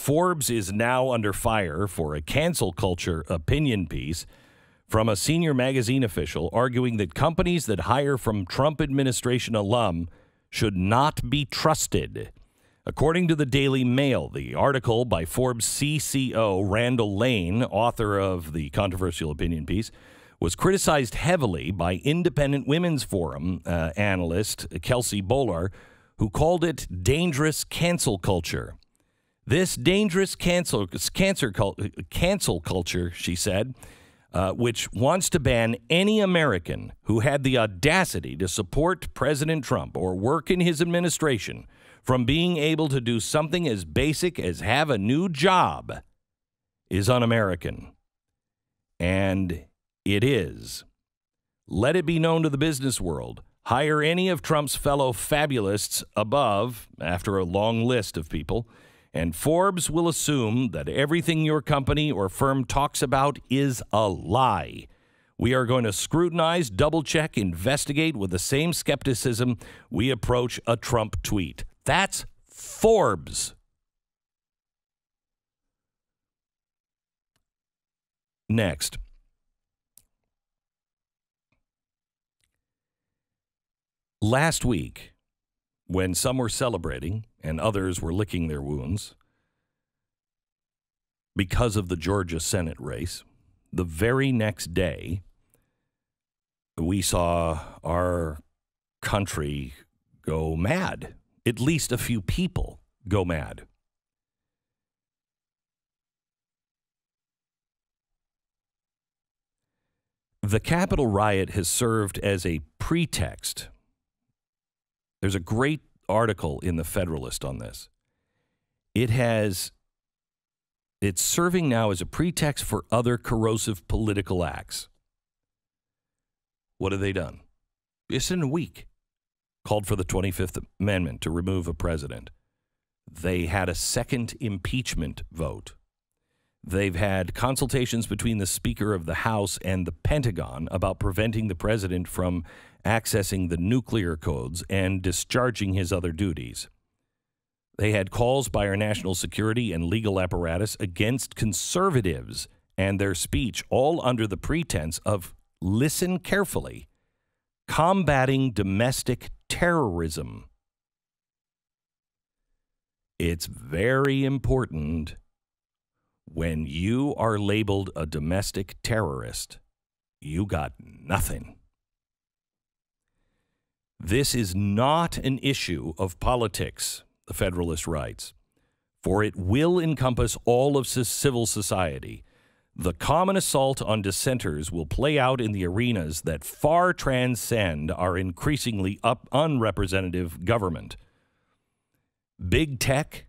Forbes is now under fire for a cancel culture opinion piece from a senior magazine official arguing that companies that hire from Trump administration alum should not be trusted. According to the Daily Mail, the article by Forbes CCO Randall Lane, author of the controversial opinion piece, was criticized heavily by Independent Women's Forum analyst Kelsey Bolar, who called it dangerous cancel culture. This dangerous cancel culture, she said, which wants to ban any American who had the audacity to support President Trump or work in his administration from being able to do something as basic as have a new job, is un-American. And it is. Let it be known to the business world. Hire any of Trump's fellow fabulists above, after a long list of people, and Forbes will assume that everything your company or firm talks about is a lie. We are going to scrutinize, double-check, investigate with the same skepticism we approach a Trump tweet. That's Forbes. Next. Last week, when some were celebrating and others were licking their wounds because of the Georgia Senate race, the very next day, we saw our country go mad. At least a few people go mad. The Capitol riot has served as a pretext. There's a great article in the Federalist on this. It's serving now as a pretext for other corrosive political acts. What have they done? Just in a week, called for the 25th Amendment to remove a president. They had a second impeachment vote. They've had consultations between the Speaker of the House and the Pentagon about preventing the president from accessing the nuclear codes and discharging his other duties. They had calls by our national security and legal apparatus against conservatives and their speech, all under the pretense of, listen carefully, combating domestic terrorism. It's very important when you are labeled a domestic terrorist, you got nothing. This is not an issue of politics, the Federalist writes, for it will encompass all of civil society. The common assault on dissenters will play out in the arenas that far transcend our increasingly unrepresentative government. Big tech,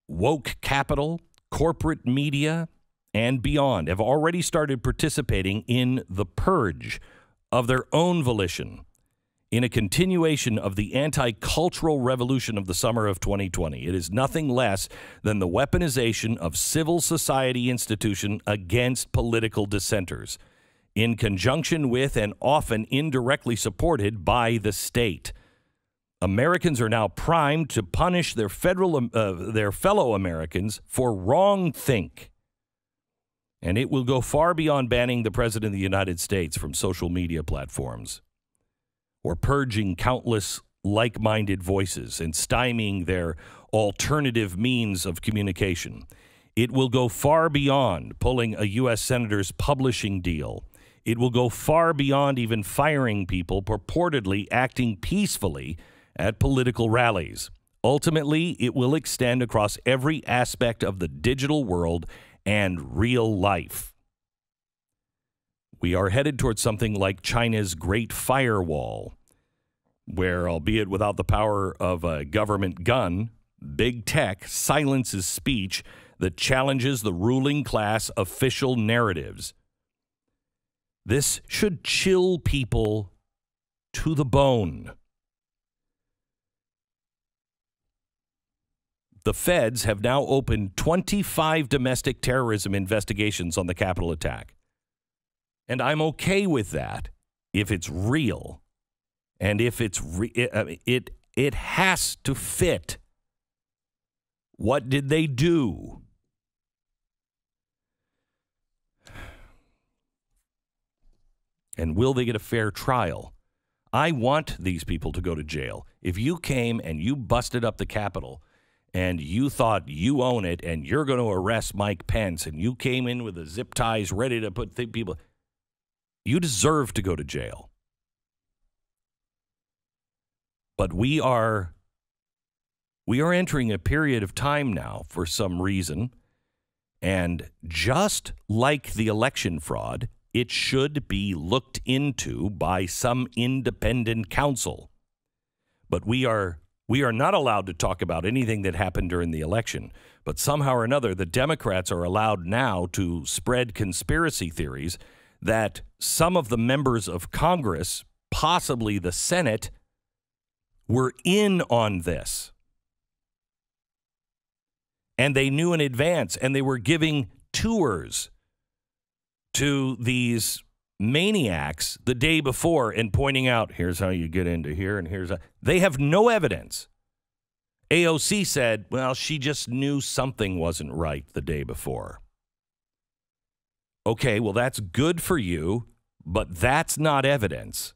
woke capital, corporate media, and beyond have already started participating in the purge of their own volition in a continuation of the anti-cultural revolution of the summer of 2020. It is nothing less than the weaponization of civil society institution against political dissenters, in conjunction with and often indirectly supported by the state. Americans are now primed to punish their fellow Americans for wrongthink. And it will go far beyond banning the President of the United States from social media platforms, or purging countless like-minded voices and stymieing their alternative means of communication. It will go far beyond pulling a U.S. senator's publishing deal. It will go far beyond even firing people purportedly acting peacefully at political rallies. Ultimately, it will extend across every aspect of the digital world and real life. We are headed towards something like China's Great Firewall, where, albeit without the power of a government gun, big tech silences speech that challenges the ruling class official narratives. This should chill people to the bone. The feds have now opened 25 domestic terrorism investigations on the Capitol attack. And I'm okay with that if it's real. And if it's it has to fit. What did they do? And will they get a fair trial? I want these people to go to jail. If you came and you busted up the Capitol and you thought you own it and you're going to arrest Mike Pence and you came in with the zip ties ready to put people, you deserve to go to jail. But we are entering a period of time now for some reason, and just like the election fraud, it should be looked into by some independent counsel. But we are not allowed to talk about anything that happened during the election. But somehow or another, the Democrats are allowed now to spread conspiracy theories that some of the members of Congress, possibly the Senate, were in on this. And they knew in advance, and they were giving tours to these maniacs the day before and pointing out, here's how you get into here, and here's how. They have no evidence. AOC said, well, she just knew something wasn't right the day before. Okay, well, that's good for you, but that's not evidence.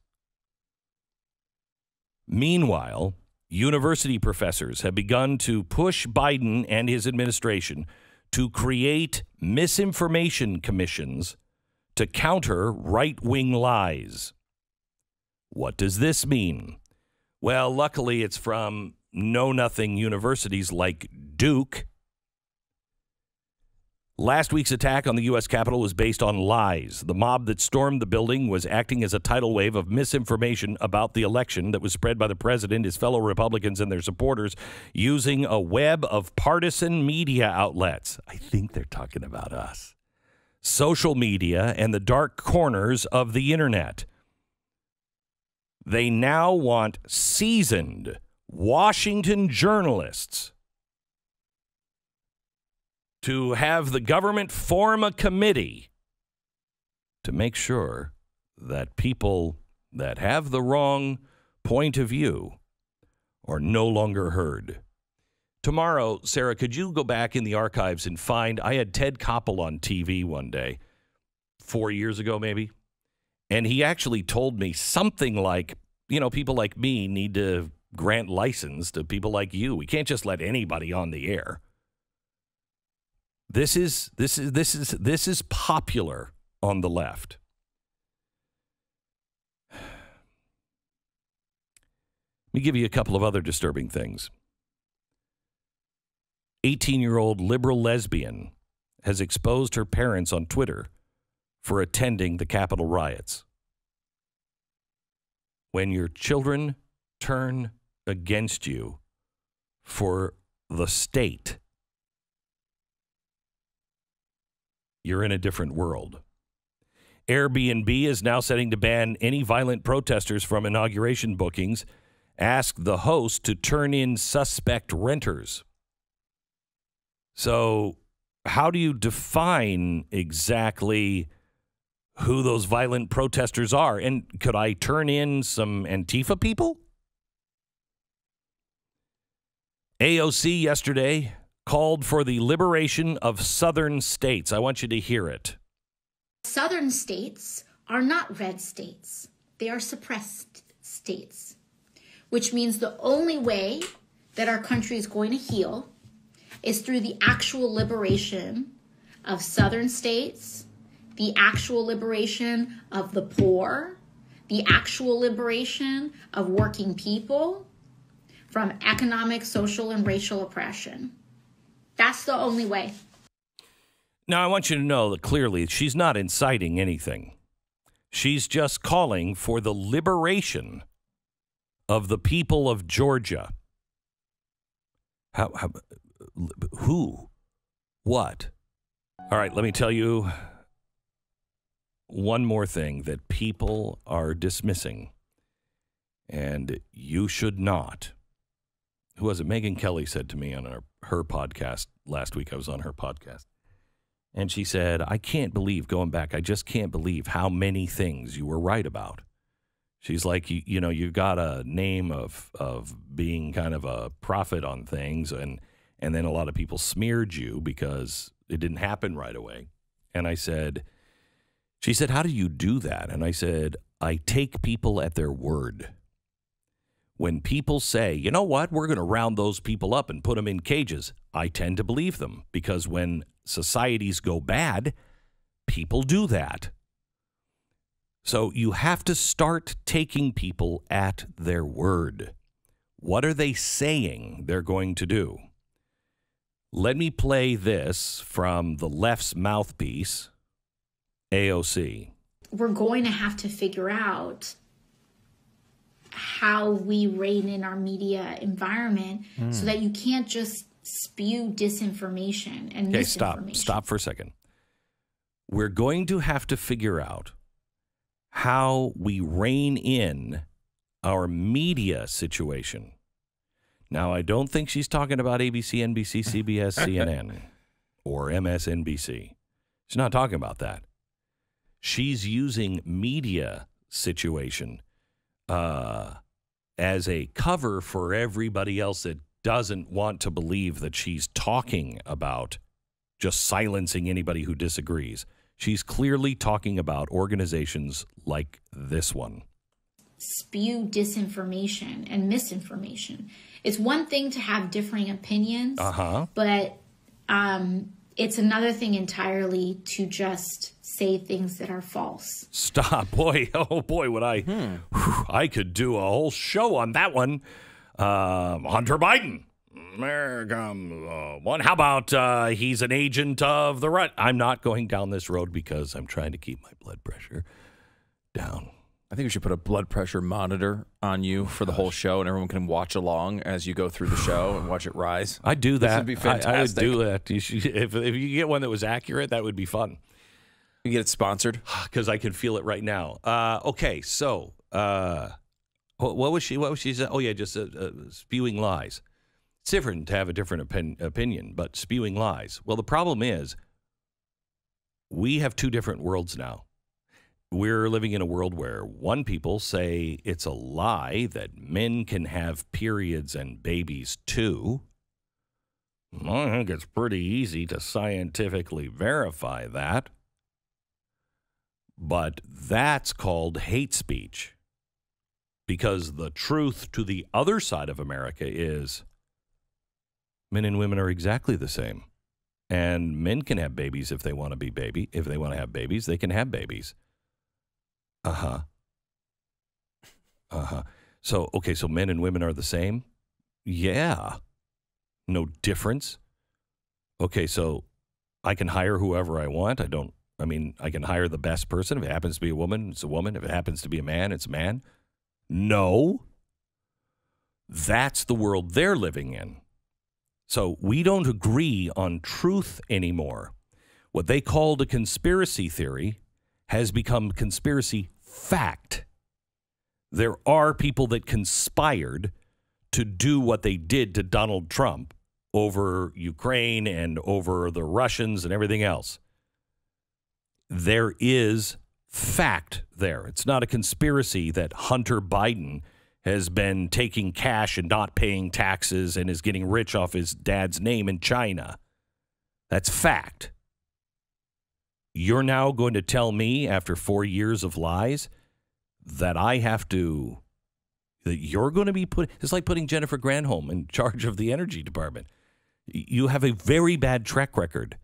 Meanwhile, university professors have begun to push Biden and his administration to create misinformation commissions to counter right-wing lies. What does this mean? Well, luckily it's from know-nothing universities like Duke. Last week's attack on the U.S. Capitol was based on lies. The mob that stormed the building was acting as a tidal wave of misinformation about the election that was spread by the president, his fellow Republicans, and their supporters using a web of partisan media outlets. I think they're talking about us. Social media and the dark corners of the internet. They now want seasoned Washington journalists to have the government form a committee to make sure that people that have the wrong point of view are no longer heard. Tomorrow, Sarah, could you go back in the archives and find, I had Ted Koppel on TV one day, 4 years ago maybe, and he actually told me something like, you know, people like me need to grant license to people like you. We can't just let anybody on the air. This is popular on the left. Let me give you a couple of other disturbing things. 18-year-old liberal lesbian has exposed her parents on Twitter for attending the Capitol riots. When your children turn against you for the state, you're in a different world. Airbnb is now setting to ban any violent protesters from inauguration bookings. Ask the host to turn in suspect renters. So how do you define exactly who those violent protesters are? And could I turn in some Antifa people? AOC yesterday called for the liberation of southern states. I want you to hear it. Southern states are not red states. They are suppressed states, which means the only way that our country is going to heal is through the actual liberation of southern states, the actual liberation of the poor, the actual liberation of working people from economic, social, and racial oppression. That's the only way. Now, I want you to know that clearly she's not inciting anything. She's just calling for the liberation of the people of Georgia. Who? What? All right, let me tell you one more thing that people are dismissing, and you should not. Who was it? Megyn Kelly said to me on her podcast last week. I was on her podcast. And she said, I can't believe, going back, I just can't believe how many things you were right about. She's like, you know, you got a name of being kind of a prophet on things, and then a lot of people smeared you because it didn't happen right away. And I said, She said, how do you do that? And I said, I take people at their word. When people say, you know what, we're going to round those people up and put them in cages, I tend to believe them, because when societies go bad, people do that. So you have to start taking people at their word. What are they saying they're going to do? Let me play this from the left's mouthpiece, AOC. We're going to have to figure out how we rein in our media environment so that you can't just spew disinformation and misinformation. Okay, stop for a second. We're going to have to figure out how we rein in our media situation. Now, I don't think she's talking about ABC, NBC, CBS, CNN, or MSNBC. She's not talking about that. She's using media situation as a cover for everybody else that doesn't want to believe that she's talking about just silencing anybody who disagrees. She's clearly talking about organizations like this one. Spew disinformation and misinformation. It's one thing to have differing opinions, but it's another thing entirely to just say things that are false. Stop, boy. Oh, boy, would I could do a whole show on that one. Hunter Biden. America, one. How about he's an agent of the right? I'm not going down this road because I'm trying to keep my blood pressure down. I think we should put a blood pressure monitor on you for the whole show, and everyone can watch along as you go through the show and watch it rise. I'd do that. This would be fantastic. I would do that. You should, if you get one that was accurate, that would be fun. You get it sponsored? Because I can feel it right now. Okay, so what was she saying? Oh, yeah, just spewing lies. It's different to have a different opinion, but spewing lies. Well, the problem is we have two different worlds now. We're living in a world where one people say it's a lie that men can have periods and babies too. I think it's pretty easy to scientifically verify that. But that's called hate speech. Because the truth to the other side of America is men and women are exactly the same. And men can have babies if they want to be if they want to have babies, they can have babies. So, okay, so men and women are the same? Yeah. No difference? Okay, so I can hire whoever I want. I can hire the best person. If it happens to be a woman, it's a woman. If it happens to be a man, it's a man. No. That's the world they're living in. So we don't agree on truth anymore. What they called a conspiracy theory has become conspiracy fact. There are people that conspired to do what they did to Donald Trump over Ukraine and over the Russians and everything else. There is fact there. It's not a conspiracy that Hunter Biden has been taking cash and not paying taxes and is getting rich off his dad's name in China. That's fact. You're now going to tell me after 4 years of lies that you're going to be it's like putting Jennifer Granholm in charge of the energy department. You have a very bad track record.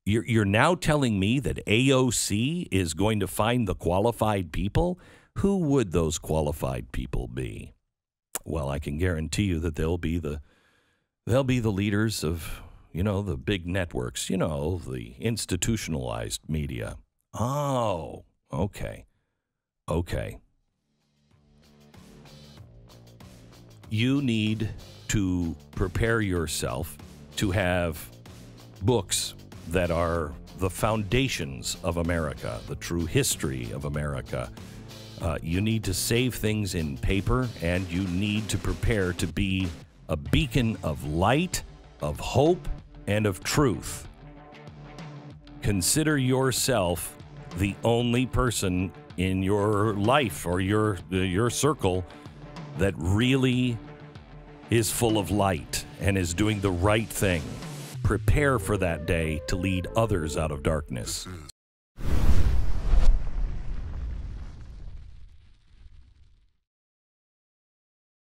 You're now telling me that AOC is going to find the qualified people? Who would those qualified people be? Well, I can guarantee you that they'll be the leaders of, the big networks, the institutionalized media. Oh, okay. You need to prepare yourself to have books that are the foundations of America, the true history of America. You need to save things in paper, and you need to prepare to be a beacon of light, of hope, and of truth. Consider yourself the only person in your life or your circle that really is full of light and is doing the right thing. Prepare for that day to lead others out of darkness.